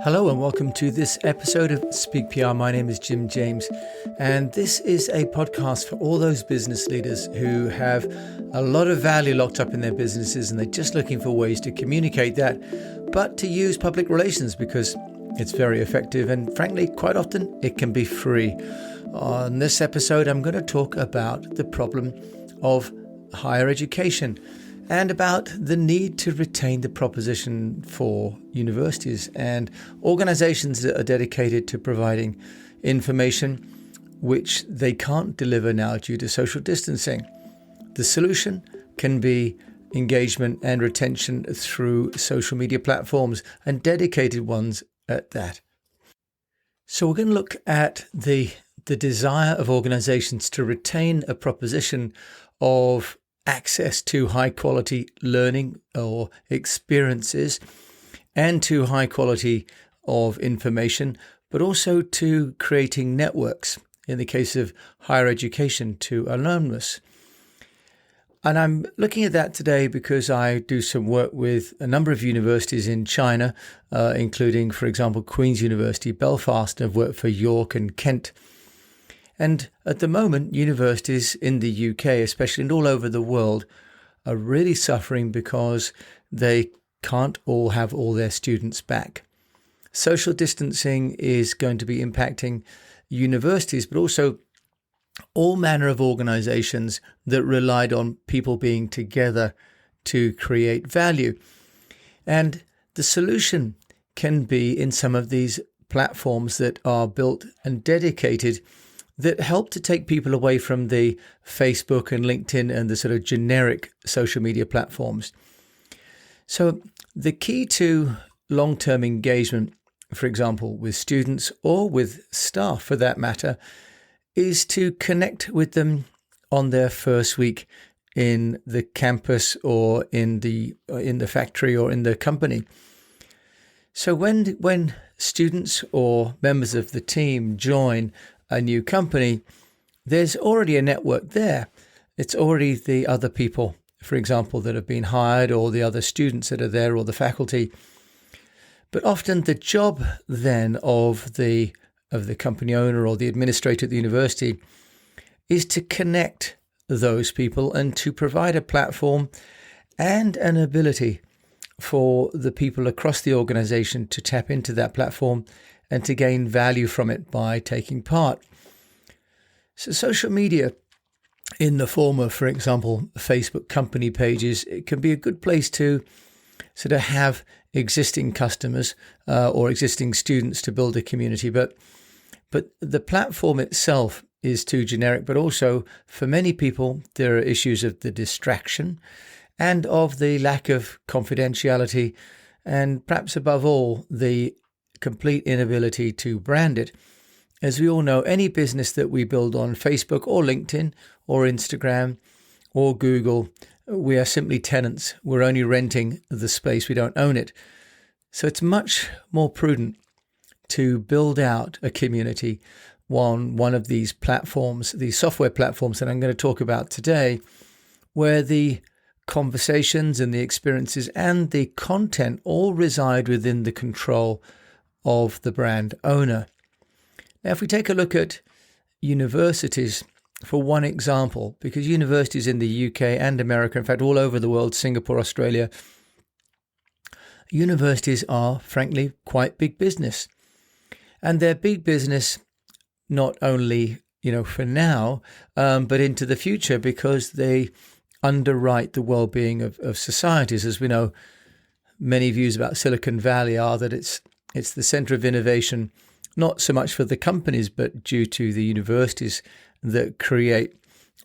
Hello and welcome to this episode of Speak PR. My name is Jim James, and this is a podcast for all those business leaders who have a lot of value locked up in their businesses and they're just looking for ways to communicate that, but to use public relations because it's very effective and frankly, quite often it can be free. On this episode, I'm going to talk about the problem of higher education and about the need to retain the proposition for universities and organizations that are dedicated to providing information which they can't deliver now due to social distancing. The solution can be engagement and retention through social media platforms, and dedicated ones at that. So we're going to look at the desire of organizations to retain a proposition of access to high quality learning or experiences and to high quality of information, but also to creating networks, in the case of higher education, to alumnus. And I'm looking at that today because I do some work with a number of universities in China, including, for example, Queen's University, Belfast, and I've worked for York and Kent. And at the moment, universities in the UK, especially and all over the world, are really suffering because they can't all have all their students back. Social distancing is going to be impacting universities, but also all manner of organizations that relied on people being together to create value. And the solution can be in some of these platforms that are built and dedicated that help to take people away from the Facebook and LinkedIn and the sort of generic social media platforms. So the key to long-term engagement, for example, with students or with staff for that matter, is to connect with them on their first week in the campus or in the factory or in the company. So when students or members of the team join a new company, there's already a network there. It's already the other people, for example, that have been hired, or the other students that are there, or the faculty. But often the job then of the company owner or the administrator at the university is to connect those people and to provide a platform and an ability for the people across the organization to tap into that platform and to gain value from it by taking part. So social media in the form of, for example, Facebook company pages, it can be a good place to sort of have existing customers or existing students to build a community. But the platform itself is too generic, but also for many people, there are issues of the distraction and of the lack of confidentiality, and perhaps above all, the complete inability to brand it. As we all know, any business that we build on Facebook or LinkedIn or Instagram or Google, we are simply tenants. We're only renting the space. We don't own it. So it's much more prudent to build out a community on one of these platforms, these software platforms that I'm going to talk about today, where the conversations and the experiences and the content all reside within the control of the brand owner. Now, if we take a look at universities for one example, because universities in the UK and America, in fact, all over the world, Singapore, Australia, universities are, frankly, quite big business. And they're big business not only, for now, but into the future, because they underwrite the well-being of societies. As we know, many views about Silicon Valley are that it's the center of innovation, not so much for the companies, but due to the universities that create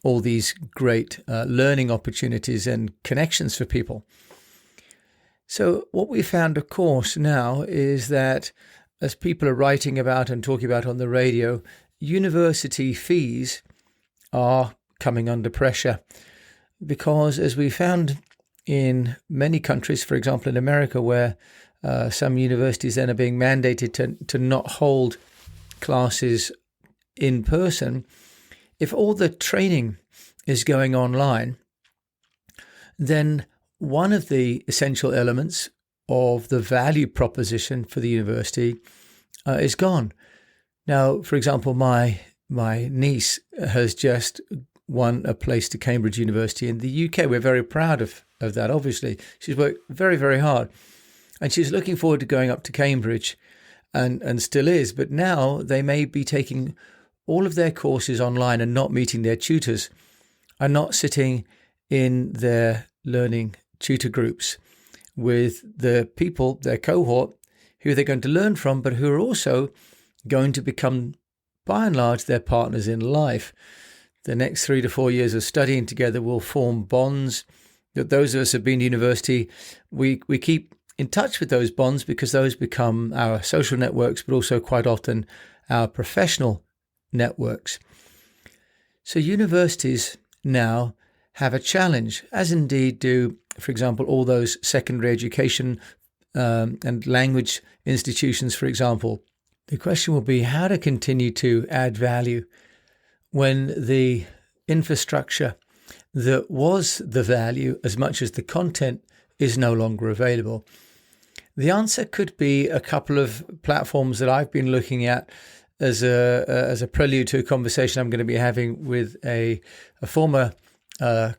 all these great learning opportunities and connections for people. So what we found, of course, now is that as people are writing about and talking about on the radio, university fees are coming under pressure because, as we found in many countries, for example, in America, where some universities then are being mandated to not hold classes in person, if all the training is going online, then one of the essential elements of the value proposition for the university is gone. Now, for example, my niece has just won a place to Cambridge University in the UK. We're very proud of that, obviously. She's worked very, very hard. And she's looking forward to going up to Cambridge and still is. But now they may be taking all of their courses online and not meeting their tutors, and not sitting in their learning tutor groups with the people, their cohort, who they're going to learn from, but who are also going to become, by and large, their partners in life. The next 3 to 4 years of studying together will form bonds that those of us who have been to university, we keep in touch with those bonds because those become our social networks, but also quite often our professional networks. So universities now have a challenge, as indeed do, for example, all those secondary education and language institutions, for example. The question will be how to continue to add value when the infrastructure that was the value as much as the content is no longer available. The answer could be a couple of platforms that I've been looking at as a prelude to a conversation I'm going to be having with a former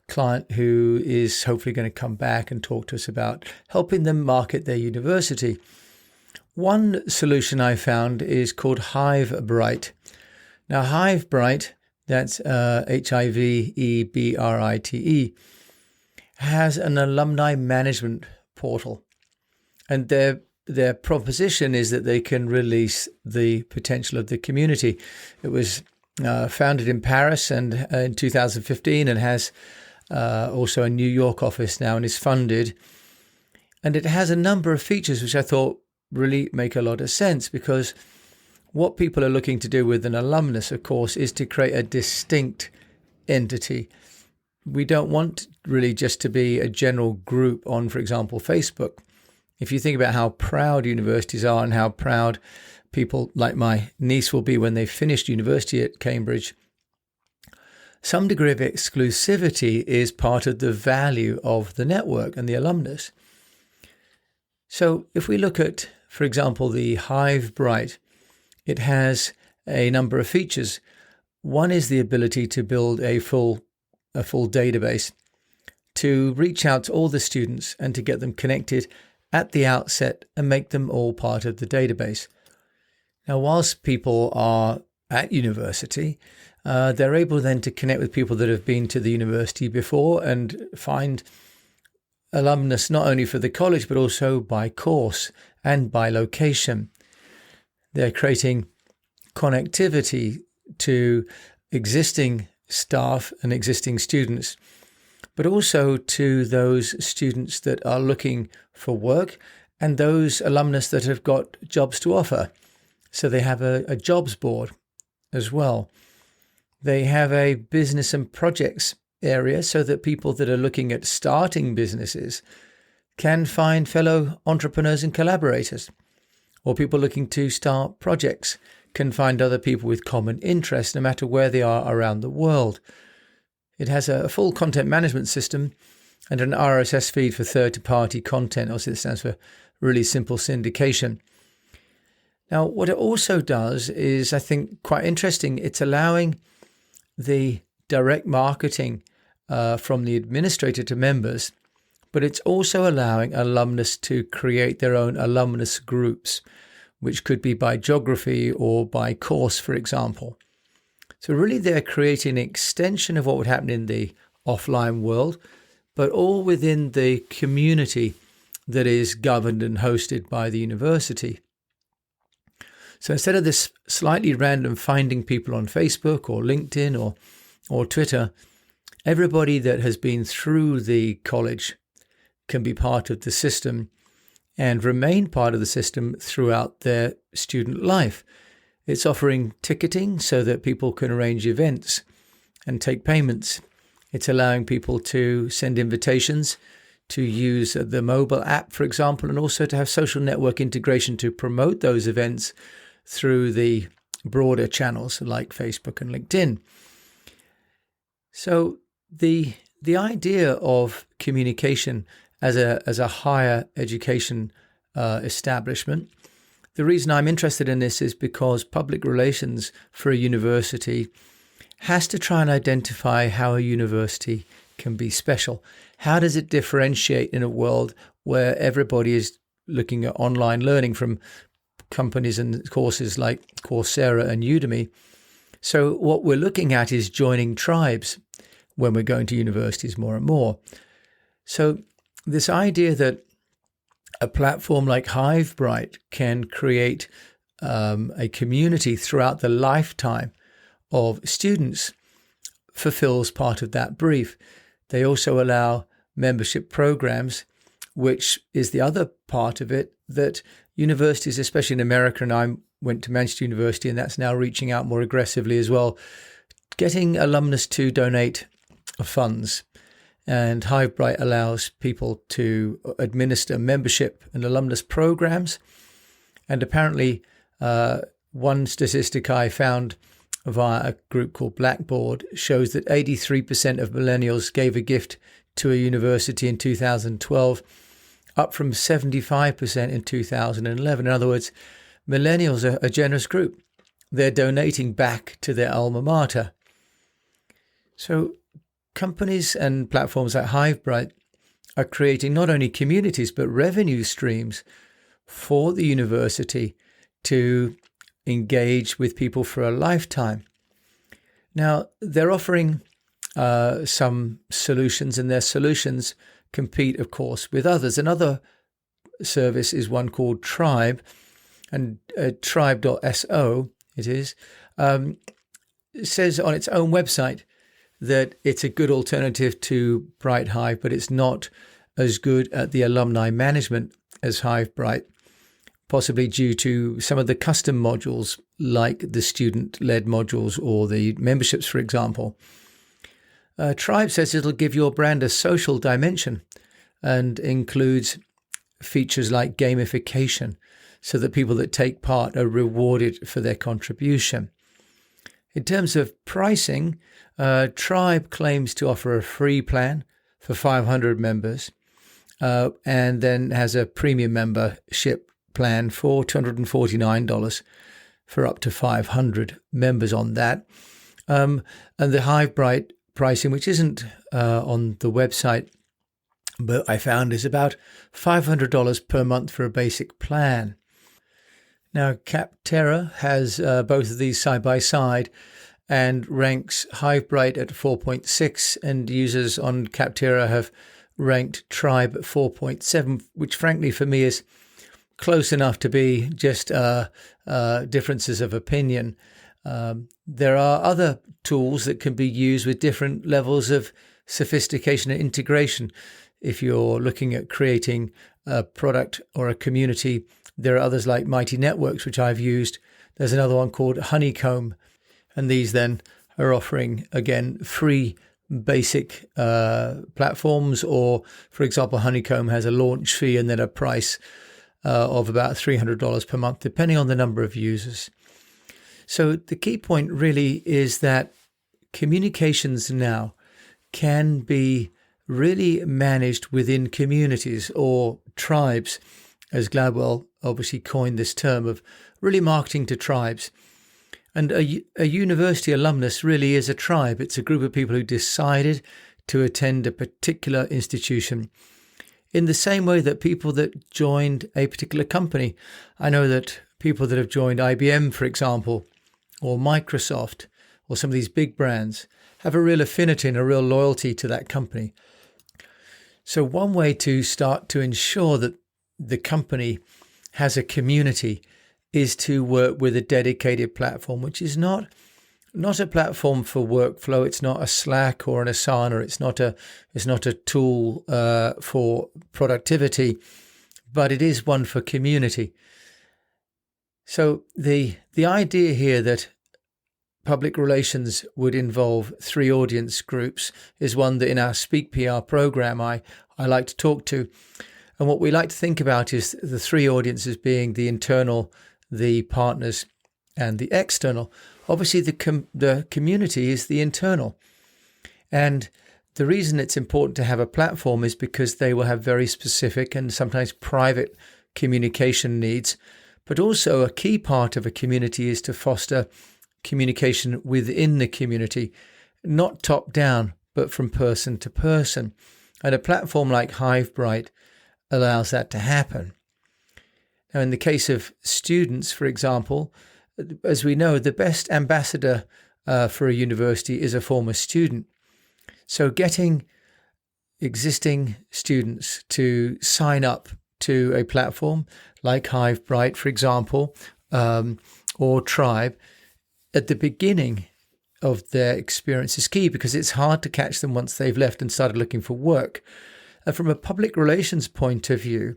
client who is hopefully going to come back and talk to us about helping them market their university. One solution I found is called HiveBrite. Now, HiveBrite, that's HiveBrite, has an alumni management portal. And their proposition is that they can release the potential of the community. It was founded in Paris and in 2015 and has also a New York office now and is funded. And it has a number of features which I thought really make a lot of sense, because what people are looking to do with an alumnus, of course, is to create a distinct entity. We don't want really just to be a general group on, for example, Facebook. If you think about how proud universities are and how proud people like my niece will be when they've finished university at Cambridge, some degree of exclusivity is part of the value of the network and the alumnus. So if we look at, for example, the HiveBrite, it has a number of features. One is the ability to build a full database, to reach out to all the students and to get them connected at the outset and make them all part of the database. Now, whilst people are at university, they're able then to connect with people that have been to the university before and find alumnus not only for the college, but also by course and by location. They're creating connectivity to existing staff and existing students, but also to those students that are looking for work and those alumnus that have got jobs to offer. So they have a jobs board as well. They have a business and projects area so that people that are looking at starting businesses can find fellow entrepreneurs and collaborators, or people looking to start projects can find other people with common interests no matter where they are around the world. It has a full content management system and an RSS feed for third-party content. Also, this stands for really simple syndication. Now, what it also does is, I think, quite interesting. It's allowing the direct marketing from the administrator to members, but it's also allowing alumnus to create their own alumnus groups, which could be by geography or by course, for example. So really they're creating an extension of what would happen in the offline world, but all within the community that is governed and hosted by the university. So instead of this slightly random finding people on Facebook or LinkedIn or Twitter, everybody that has been through the college can be part of the system and remain part of the system throughout their student life. It's offering ticketing so that people can arrange events and take payments. It's allowing people to send invitations, to use the mobile app, for example, and also to have social network integration to promote those events through the broader channels like Facebook and LinkedIn. So the idea of communication as a higher education establishment. The reason I'm interested in this is because public relations for a university has to try and identify how a university can be special. How does it differentiate in a world where everybody is looking at online learning from companies and courses like Coursera and Udemy? So what we're looking at is joining tribes when we're going to universities more and more. So this idea that a platform like HiveBright can create a community throughout the lifetime of students fulfills part of that brief. They also allow membership programs, which is the other part of it, that universities, especially in America, and I went to Manchester University, and that's now reaching out more aggressively as well, getting alumnus to donate funds. And HiveBright allows people to administer membership and alumnus programs. And apparently, one statistic I found via a group called Blackboard shows that 83% of millennials gave a gift to a university in 2012, up from 75% in 2011. In other words, millennials are a generous group. They're donating back to their alma mater. So companies and platforms like HiveBright are creating not only communities, but revenue streams for the university to engage with people for a lifetime. Now, they're offering some solutions, and their solutions compete, of course, with others. Another service is one called Tribe, and tribe.so it is, says on its own website that it's a good alternative to Bright Hive, but it's not as good at the alumni management as HiveBright, possibly due to some of the custom modules like the student-led modules or the memberships, for example. Tribe says it'll give your brand a social dimension and includes features like gamification so that people that take part are rewarded for their contribution. In terms of pricing, Tribe claims to offer a free plan for 500 members and then has a premium membership plan for $249 for up to 500 members on that. And the HiveBright pricing, which isn't on the website, but I found is about $500 per month for a basic plan. Now, Capterra has both of these side by side and ranks HiveBright at 4.6, and users on Capterra have ranked Tribe at 4.7, which frankly for me is close enough to be just differences of opinion. There are other tools that can be used with different levels of sophistication and integration. If you're looking at creating a product or a community, there are others like Mighty Networks, which I've used. There's another one called Honeycomb. And these then are offering, again, free basic platforms. Or, for example, Honeycomb has a launch fee and then a price of about $300 per month, depending on the number of users. So the key point really is that communications now can be really managed within communities or tribes, as Gladwell obviously coined this term of really marketing to tribes. And a university alumnus really is a tribe. It's a group of people who decided to attend a particular institution in the same way that people that joined a particular company. I know that people that have joined IBM, for example, or Microsoft, or some of these big brands, have a real affinity and a real loyalty to that company. So one way to start to ensure that the company has a community is to work with a dedicated platform, which is not a platform for workflow. It's not a Slack or an Asana. It's not a tool for productivity, but it is one for community. So the idea here that public relations would involve 3 audience groups is one that in our Speak PR program I like to talk to. And what we like to think about is the 3 audiences being the internal, the partners, and the external. Obviously, the community is the internal. And The reason it's important to have a platform is because they will have very specific and sometimes private communication needs, but also a key part of a community is to foster communication within the community, not top down, but from person to person. And a platform like HiveBright allows that to happen. Now, in the case of students, for example, as we know, the best ambassador for a university is a former student. So getting existing students to sign up to a platform like HiveBright, for example, or Tribe, at the beginning of their experience is key, because it's hard to catch them once they've left and started looking for work. And from a public relations point of view,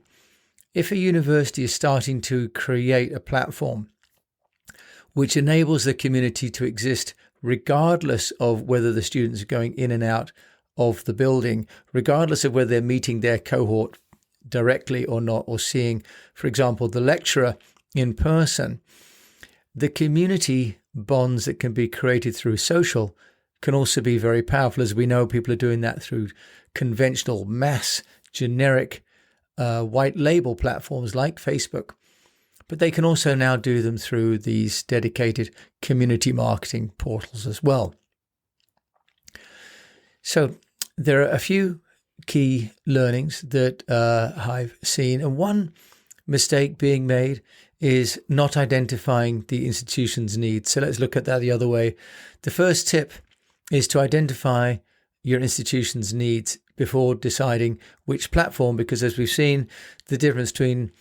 if a university is starting to create a platform which enables the community to exist regardless of whether the students are going in and out of the building, regardless of whether they're meeting their cohort directly or not, or seeing, for example, the lecturer in person, the community bonds that can be created through social can also be very powerful. As we know, people are doing that through conventional, mass, generic, white label platforms like Facebook. But they can also now do them through these dedicated community marketing portals as well. So there are a few key learnings that I've seen. And one mistake being made is not identifying the institution's needs. So let's look at that the other way. The first tip is to identify your institution's needs before deciding which platform, because as we've seen, the difference between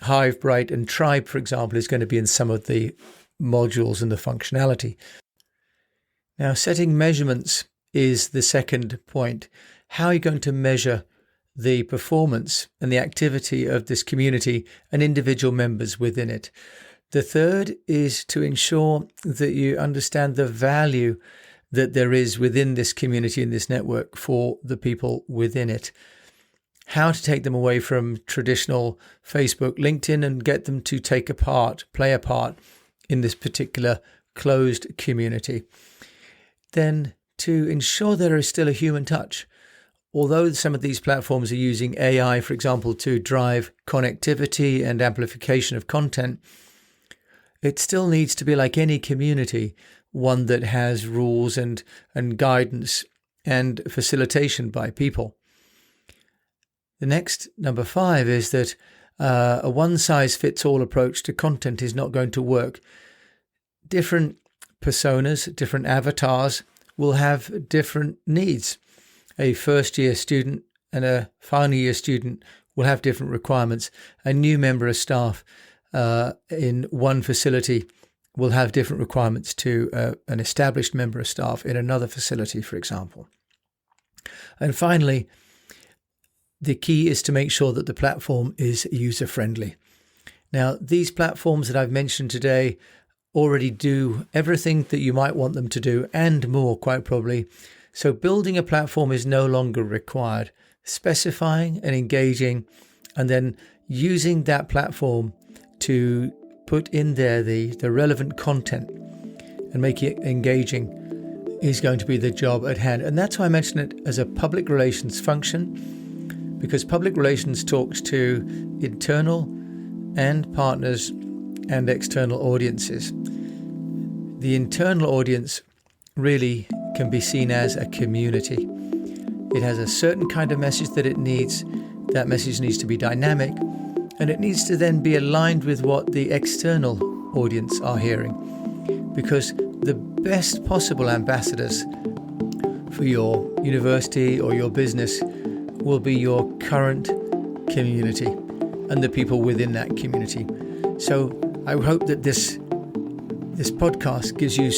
HiveBright and Tribe, for example, is going to be in some of the modules and the functionality. Now, setting measurements is the second point. How are you going to measure the performance and the activity of this community and individual members within it? The third is to ensure that you understand the value that there is within this community and this network for the people within it. How to take them away from traditional Facebook, LinkedIn, and get them to play a part in this particular closed community. Then to ensure there is still a human touch. Although some of these platforms are using AI, for example, to drive connectivity and amplification of content, it still needs to be, like any community, one that has rules and guidance and facilitation by people. The next, number 5, is that a one-size-fits-all approach to content is not going to work. Different personas, different avatars will have different needs. A first-year student and a final-year student will have different requirements. A new member of staff in one facility will have different requirements to an established member of staff in another facility, for example. And finally, the key is to make sure that the platform is user-friendly. Now, these platforms that I've mentioned today already do everything that you might want them to do and more, quite probably. So building a platform is no longer required. Specifying and engaging, and then using that platform to put in there the relevant content and make it engaging is going to be the job at hand. And that's why I mention it as a public relations function, because public relations talks to internal and partners and external audiences. The internal audience really can be seen as a community. It has a certain kind of message that it needs. That message needs to be dynamic, and it needs to then be aligned with what the external audience are hearing, because the best possible ambassadors for your university or your business will be your current community and the people within that community. So I hope that this podcast gives you